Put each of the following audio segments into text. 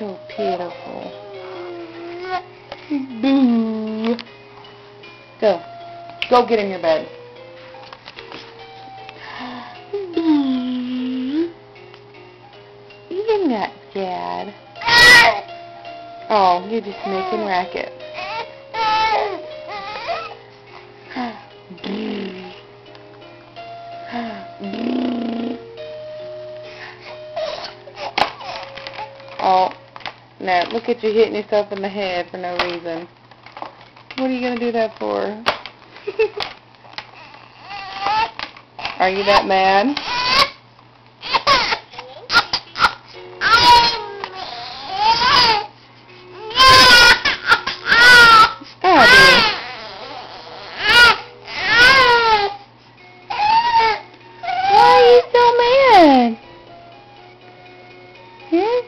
so pitiful. Boo. Go. Go get in your bed. Boo. You're not sad. Oh, you're just making racket. Oh, now look at you hitting yourself in the head for no reason. What are you going to do that for? Are you that mad?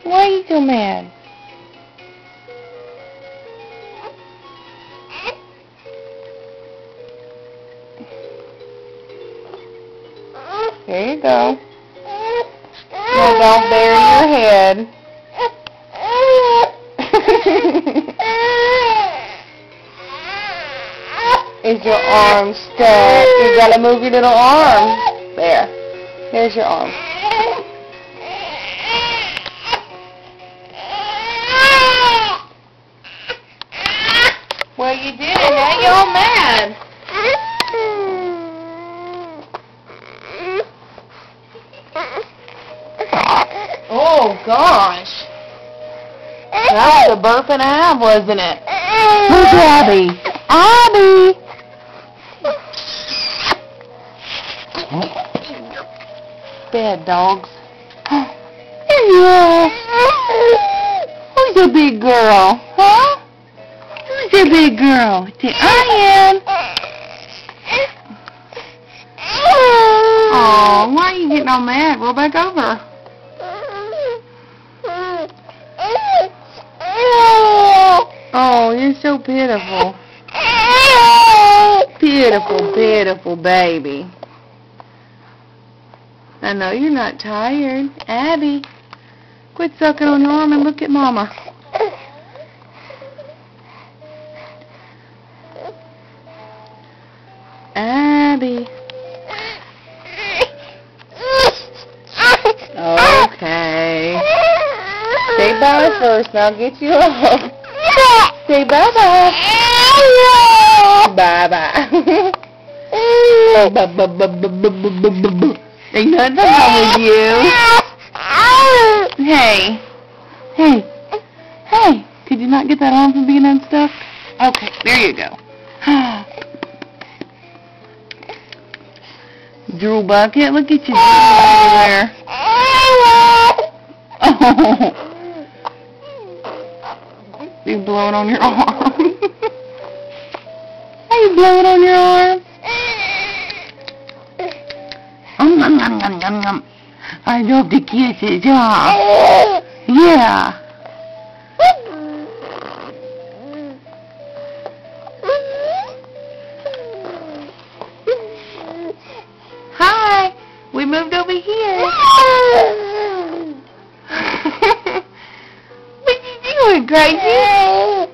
Why are you so mad? There you go. Now don't bury your head. Is your arm stuck? You gotta move your little arm. There. There's your arm. Well, you did it. Now you're all mad. Oh, gosh. That was a burp and a half, wasn't it? Who's Abby? Abby! Bad dogs. There you are. Who's a big girl? Huh? Who's a big girl? I am. Oh, why are you getting all mad? Roll back over. Oh, you're so pitiful. Pitiful, pitiful baby. I know you're not tired. Abby, quit sucking on your arm and look at Mama. Abby. Okay. Say bye first, now get you up. Say bye-bye. Bye-bye. Ain't nothing wrong with you. Hey. Hey. Hey. Could you not get that arm from being unstuck? Okay, there you go. Drool bucket, look at you everywhere. Oh. You blowing on your arm? Are you blowing on your arm? I love the kisses, huh? Yeah. Hi. We moved over here. What you doing, Gracie?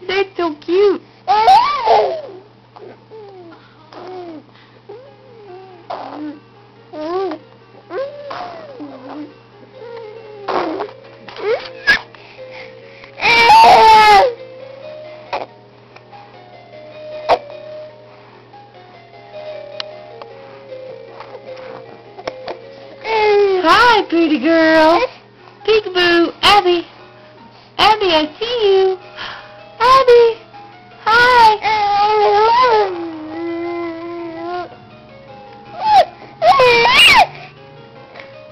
That's so cute. Hi, pretty girl. Peekaboo. Abby. Abby, I see you. Abby. Hi.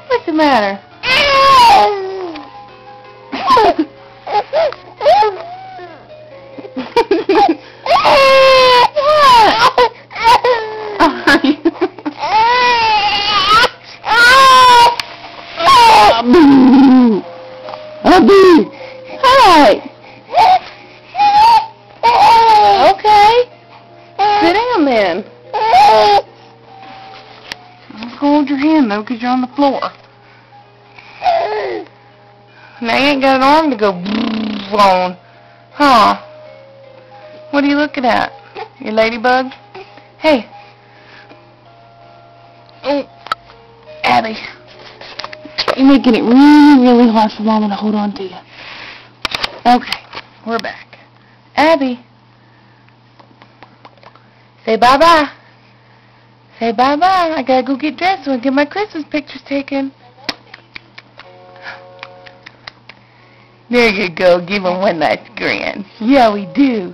What's the matter? Abby! Hi! Okay. Sit down then. though, because you're on the floor. Now you ain't got an arm to go on. Huh? What are you looking at? Your ladybug? Hey. Oh, Abby. You're making it really, really hard for Mama to hold on to you. Okay, we're back. Abby. Say bye-bye. Say bye-bye. I gotta go get dressed so I can get my Christmas pictures taken. There you go. Give him one nice grin. Yeah, we do.